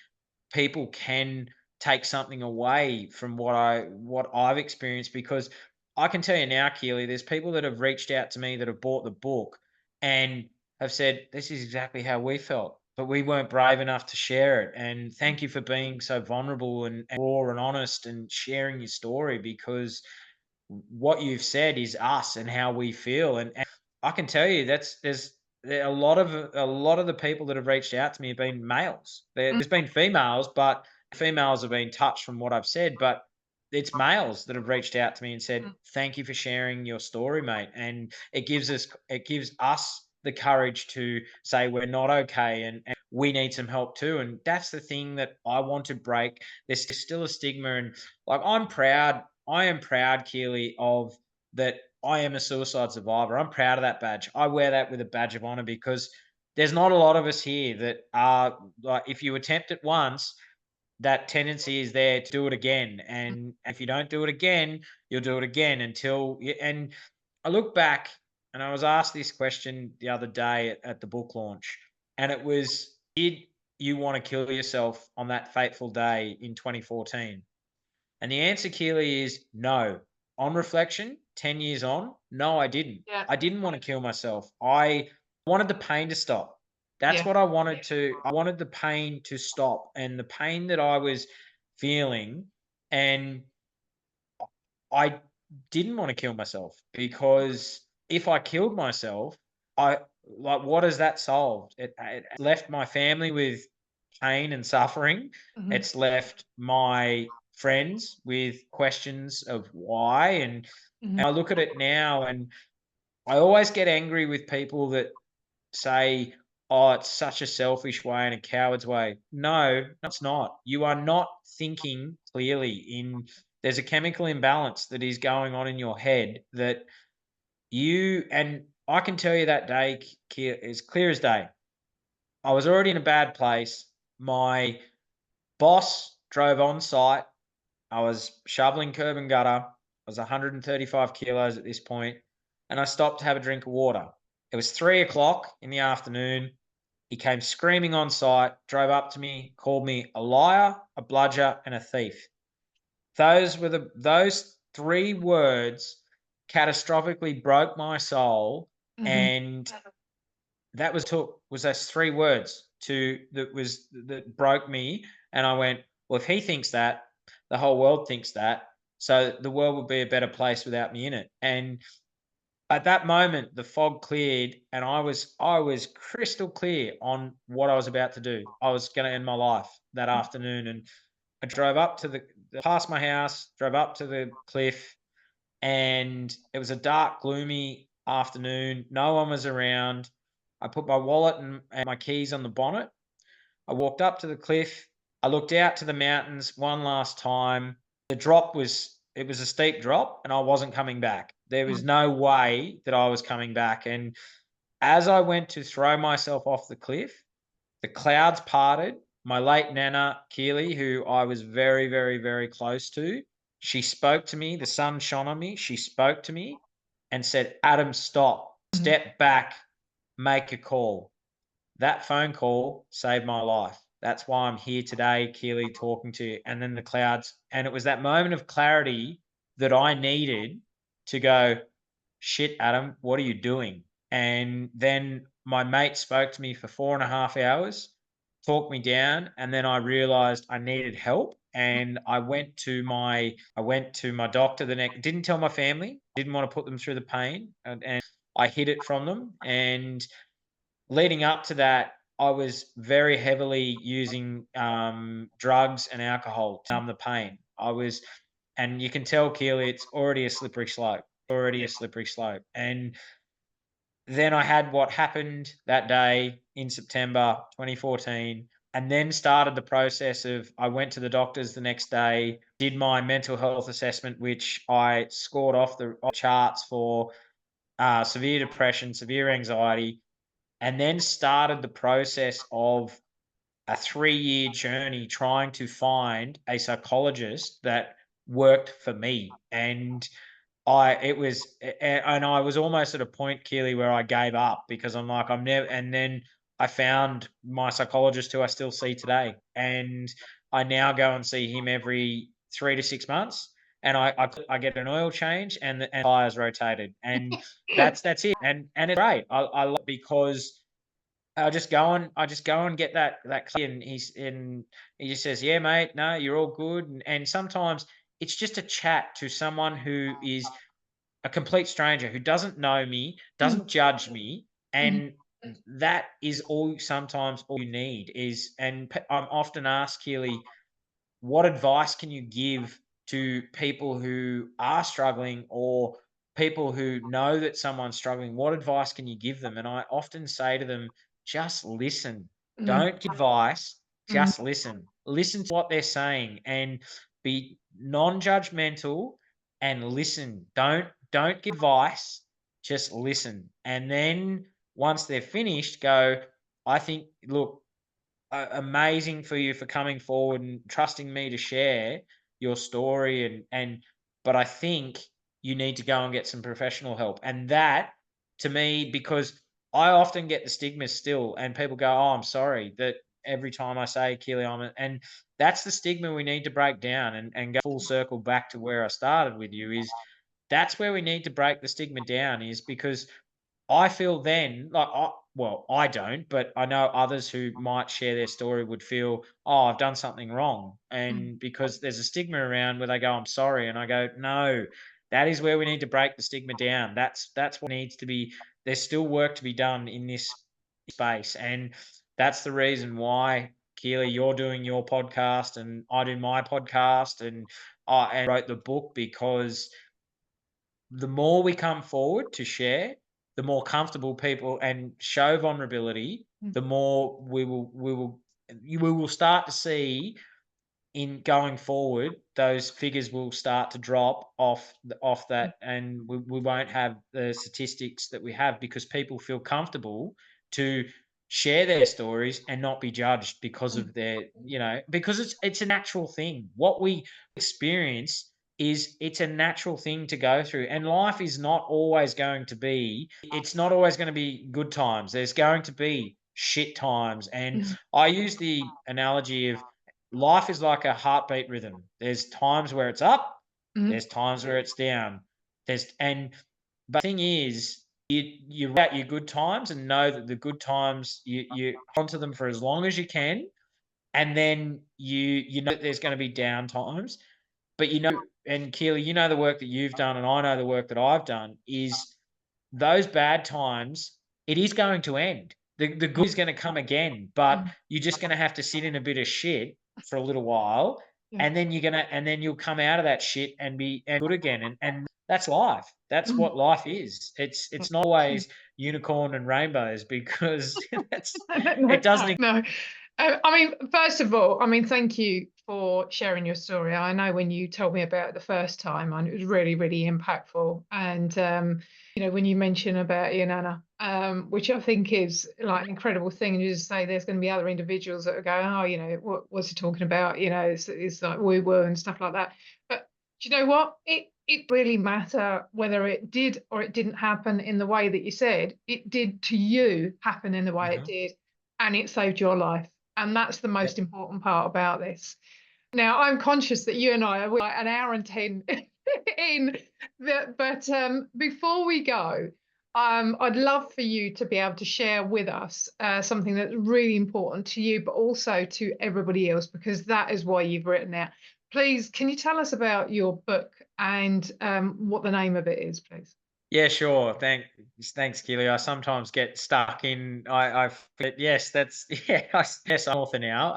people can take something away from what I've experienced. Because I can tell you now, Keely, there's people that have reached out to me that have bought the book and have said, "This is exactly how we felt, but we weren't brave enough to share it. And thank you for being so vulnerable and raw and honest and sharing your story, because what you've said is us and how we feel." And I can tell you a lot of the people that have reached out to me have been males. There's been females, but females have been touched from what I've said, but it's males that have reached out to me and said, "Thank you for sharing your story, mate." And it gives us the courage to say we're not okay, and we need some help too. And that's the thing that I want to break. There's still a stigma, and, like, I am proud, Keely, of that. I am a suicide survivor. I'm proud of that badge. I wear that with a badge of honor, because there's not a lot of us here that are, like, if you attempt it once, that tendency is there to do it again. And if you don't do it again, you'll do it again until you, and I look back, and I was asked this question the other day at the book launch, and it was, did you want to kill yourself on that fateful day in 2014? And the answer, Keely, is no. On reflection, 10 years on, no, I didn't. Yeah. I didn't want to kill myself. I wanted the pain to stop. That's Yeah. what I wanted to. I wanted the pain to stop, and the pain that I was feeling. And I didn't want to kill myself, because if I killed myself, I, like, what has that solved? It left my family with pain and suffering. Mhm. It's left my friends with questions of why. Mhm. And I look at it now, and I always get angry with people that say, oh, it's such a selfish way and a coward's way. No, it's not. You are not thinking clearly. There's a chemical imbalance that is going on in your head that and I can tell you that day is clear as day. I was already in a bad place. My boss drove on site. I was shoveling curb and gutter. I was 135 kilos at this point, and I stopped to have a drink of water. It was 3 o'clock in the afternoon. He came screaming on site, drove up to me, called me a liar, a bludger, and a thief. Those three words catastrophically broke my soul, and that was those three words that broke me. And I went, well, if he thinks that, the whole world thinks that, so the world would be a better place without me in it. And at that moment, the fog cleared, and I was crystal clear on what I was about to do. I was going to end my life that afternoon, and I drove up past my house, drove up to the cliff, and it was a dark, gloomy afternoon. No one was around. I put my wallet and my keys on the bonnet. I walked up to the cliff. I looked out to the mountains one last time. It was a steep drop, and I wasn't coming back. There was no way that I was coming back. And as I went to throw myself off the cliff, the clouds parted. My late Nana, Keely, who I was very, very, very close to, she spoke to me. The sun shone on me. She spoke to me and said, Adam, stop, step back, make a call. That phone call saved my life. That's why I'm here today, Keely, talking to you. And then the clouds. And it was that moment of clarity that I needed to go, shit, Adam, what are you doing? And then my mate spoke to me for 4.5 hours, talked me down, and then I realized I needed help. And I went to my doctor the next. Didn't tell my family. Didn't want to put them through the pain, and I hid it from them. And leading up to that, I was very heavily using drugs and alcohol to numb the pain. And you can tell, Keely, it's already a slippery slope. And then I had what happened that day in September 2014, and then started the process of I went to the doctors the next day, did my mental health assessment, which I scored off the charts for severe depression, severe anxiety, and then started the process of a 3-year journey trying to find a psychologist that worked for me. And I was almost at a point, Keely, where I gave up because I'm like, I'm never. And then I found my psychologist, who I still see today, and I now go and see him every 3 to 6 months, and I get an oil change and the tires rotated, and that's it. And it's great. I love it because I just go and get that clear, and he just says, yeah, mate, no, you're all good. And sometimes it's just a chat to someone who is a complete stranger who doesn't know me, doesn't judge me, and that is sometimes all you need is. And I'm often asked, Keely, what advice can you give to people who are struggling, or people who know that someone's struggling? What advice can you give them? And I often say to them, just listen. Don't give advice, just listen. Listen to what they're saying and be non-judgmental and listen. Don't give advice, just listen. And then once they're finished, go, I think, look, amazing for you for coming forward and trusting me to share your story, but I think you need to go and get some professional help. And that, to me, because I often get the stigma still, and people go, oh, I'm sorry that every time I say Keely, and that's the stigma we need to break down, and go full circle back to where I started with you. Is that's where we need to break the stigma down, is because I feel then, like, I don't, but I know others who might share their story would feel, oh, I've done something wrong. And because there's a stigma around where they go, I'm sorry. And I go, no, that is where we need to break the stigma down. That's what needs to be. There's still work to be done in this space. And that's the reason why, Keely, you're doing your podcast and I do my podcast, and I wrote the book, because the more we come forward to share, the more comfortable people and show vulnerability, the more we will start to see in going forward, those figures will start to drop off that, and we won't have the statistics that we have because people feel comfortable to share their stories and not be judged because of their, because it's a natural thing. What we experience is it's a natural thing to go through, and life is not always going to be. It's not always going to be good times. There's going to be shit times, and I use the analogy of life is like a heartbeat rhythm. There's times where it's up, there's times where it's down. But the thing is, you write your good times and know that the good times you hold to them for as long as you can, and then you know that there's going to be down times. But and Keely, the work that you've done, and I know the work that I've done is those bad times, it is going to end. The good is going to come again, but you're just going to have to sit in a bit of shit for a little while, and then you'll come out of that shit and be good again. And that's life. That's what life is. It's not always unicorn and rainbows because it doesn't. No. I mean, first of all, thank you for sharing your story. I know when you told me about it the first time, and it was really, really impactful. And when you mention about your nana, which I think is like an incredible thing, and you just say there's going to be other individuals that are going, oh, what's he talking about? It's like woo woo and stuff like that. But do you know what? It really matter whether it did or it didn't happen in the way that you said. It did to you happen in the way it did, and it saved your life. And that's the most important part about this. Now, I'm conscious that you and I are like an hour and 10 in, but before we go, I'd love for you to be able to share with us something that's really important to you, but also to everybody else, because that is why you've written it. Please, can you tell us about your book and what the name of it is, please? Yeah, sure. Thanks, Keely. I sometimes get stuck in. I forget. Yes, that's yes. I'm author now,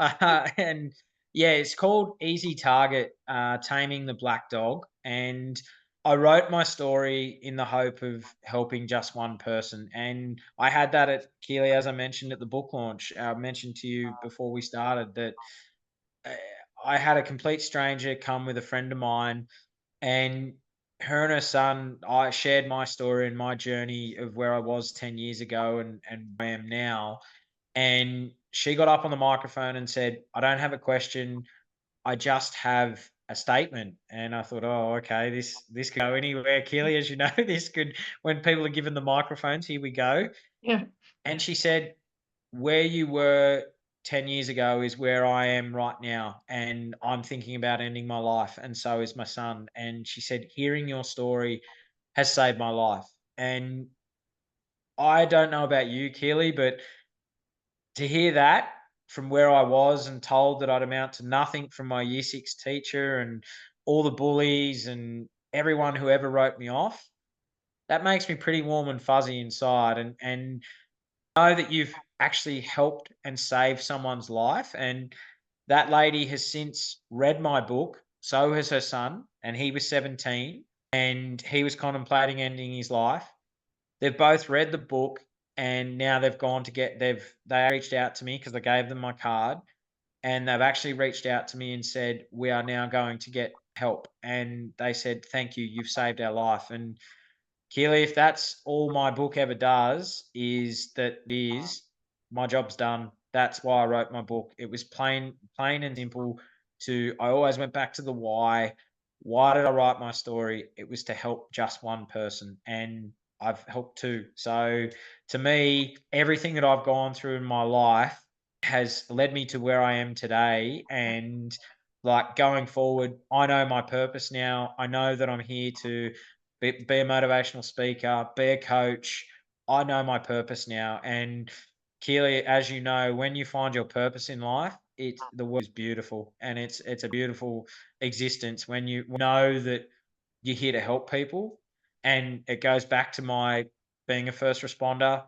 and yeah, it's called Easy Target: Taming the Black Dog. And I wrote my story in the hope of helping just one person, and I had that at Keely, as I mentioned at the book launch. I mentioned to you before we started that uh, I had a complete stranger come with a friend of mine, and her and her son, I shared my story and my journey of where I was 10 years ago and where I am now. And she got up on the microphone and said, I don't have a question. I just have a statement. And I thought, oh, okay, this could go anywhere. Keely, as you know, this could, when people are given the microphones, here we go. Yeah. And she said, where you were 10 years ago is where I am right now. And I'm thinking about ending my life. And so is my son. And she said, hearing your story has saved my life. And I don't know about you, Keely, but to hear that from where I was and told that I'd amount to nothing from my year six teacher and all the bullies and everyone who ever wrote me off, that makes me pretty warm and fuzzy inside. And know that you've actually helped and saved someone's life. And that lady has since read my book. So has her son, and he was 17 and he was contemplating ending his life. They've both read the book, and now they've gone to they reached out to me because I gave them my card, and they've actually reached out to me and said, we are now going to get help. And they said, thank you, you've saved our life. And Keely, if that's all my book ever does, is my job's done. That's why I wrote my book. It was plain and simple. I always went back to the why. Why did I write my story? It was to help just one person, and I've helped two. So to me, everything that I've gone through in my life has led me to where I am today. And like going forward, I know my purpose now. I know that I'm here to be a motivational speaker, be a coach. I know my purpose now. And Keely, as you know, when you find your purpose in life, the world is beautiful, and it's a beautiful existence when you know that you're here to help people. And it goes back to my being a first responder,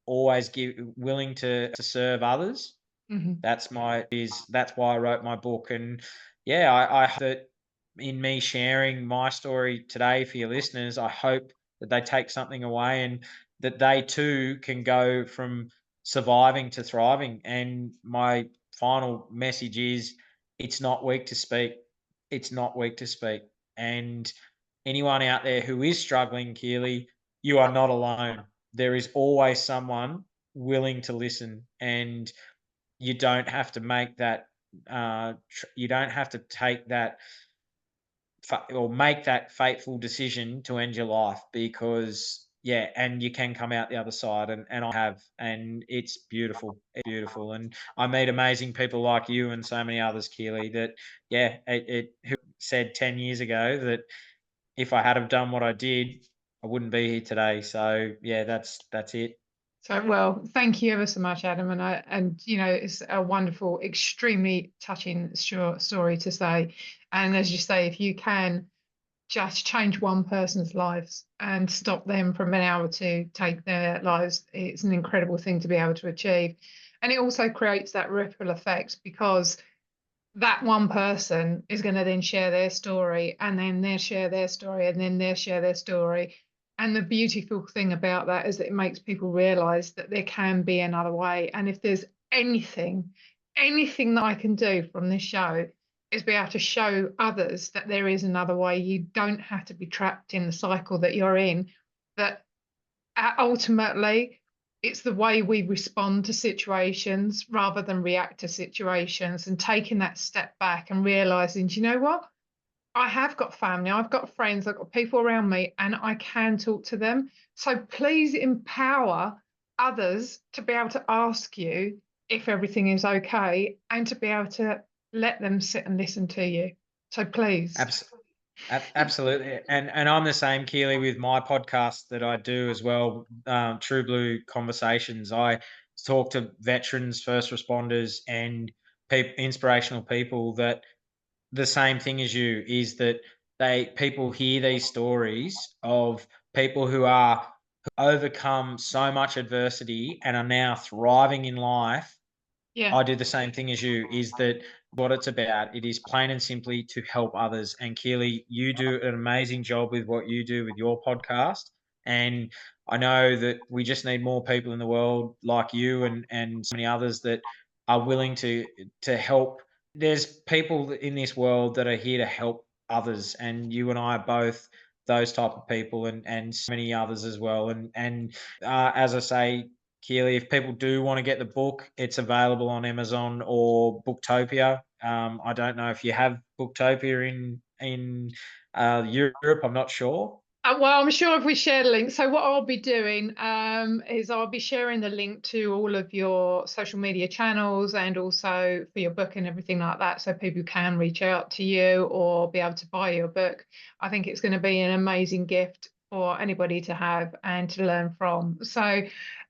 always willing to serve others. That's why I wrote my book. And yeah, I hope that in me sharing my story today for your listeners, I hope that they take something away. And that they too can go from surviving to thriving. And my final message is, it's not weak to speak. It's not weak to speak. And anyone out there who is struggling, Keely, you are not alone. There is always someone willing to listen, and you don't have to make that. You don't have to take that or make that fateful decision to end your life, because yeah, and you can come out the other side, and I have, and it's beautiful. It's beautiful. And I meet amazing people like you and so many others, Keely, that yeah, it who said 10 years ago that if I had have done what I did, I wouldn't be here today. So yeah, that's it. So, well, thank you ever so much, Adam. And it's a wonderful, extremely touching story to say. And as you say, if you can just change one person's lives and stop them from being able to take their lives, it's an incredible thing to be able to achieve. And it also creates that ripple effect, because that one person is going to then share their story, and then they'll share their story, and then they'll share their story. And the beautiful thing about that is that it makes people realize that there can be another way. And if there's anything that I can do from this show is be able to show others that there is another way. You don't have to be trapped in the cycle that you're in, that ultimately it's the way we respond to situations rather than react to situations, and taking that step back and realizing, do you know what? I have got family, I've got friends, I've got people around me, and I can talk to them. So please empower others to be able to ask you if everything is okay, and to be able to let them sit and listen to you. So please. Absolutely, and I'm the same, Keely, with my podcast that I do as well, True Blue Conversations. I talk to veterans, first responders, and inspirational people that the same thing as you, is that people hear these stories of people who overcome so much adversity and are now thriving in life. Yeah. I do the same thing as you, is that what it's about. It is plain and simply to help others. And Keely, you do an amazing job with what you do with your podcast. And I know that we just need more people in the world like you, and so many others that are willing to help. There's people in this world that are here to help others, and you and I are both those type of people, and so many others as well. And as I say, Keely, if people do want to get the book, it's available on Amazon or Booktopia. I don't know if you have Booktopia in Europe. I'm not sure. Well, I'm sure if we share the link. So what I'll be doing is I'll be sharing the link to all of your social media channels, and also for your book and everything like that, so people can reach out to you or be able to buy your book. I think it's going to be an amazing gift for anybody to have and to learn from. So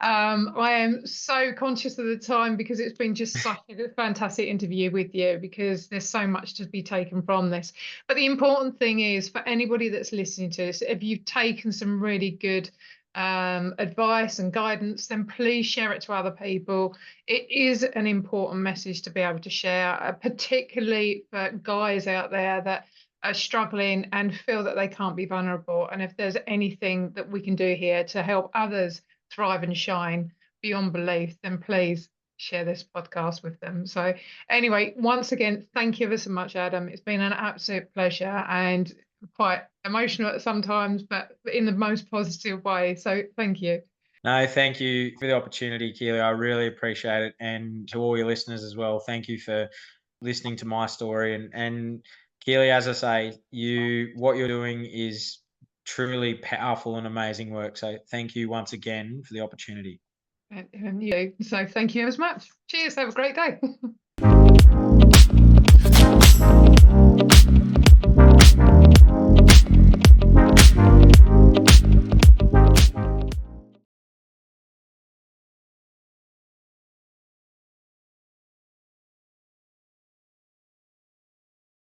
I am so conscious of the time, because it's been just such a fantastic interview with you, because there's so much to be taken from this. But the important thing is, for anybody that's listening to this, if you've taken some really good advice and guidance, then please share it to other people. It is an important message to be able to share, particularly for guys out there that are struggling and feel that they can't be vulnerable. And if there's anything that we can do here to help others thrive and shine beyond belief, then please share this podcast with them. So anyway, once again, thank you ever so much, Adam. It's been an absolute pleasure, and quite emotional at sometimes, but in the most positive way. So thank you. No, thank you for the opportunity, Keely. I really appreciate it. And to all your listeners as well, thank you for listening to my story. And Keely, as I say, what you're doing is truly powerful and amazing work. So thank you once again for the opportunity. And you. So thank you as much. Cheers. Have a great day.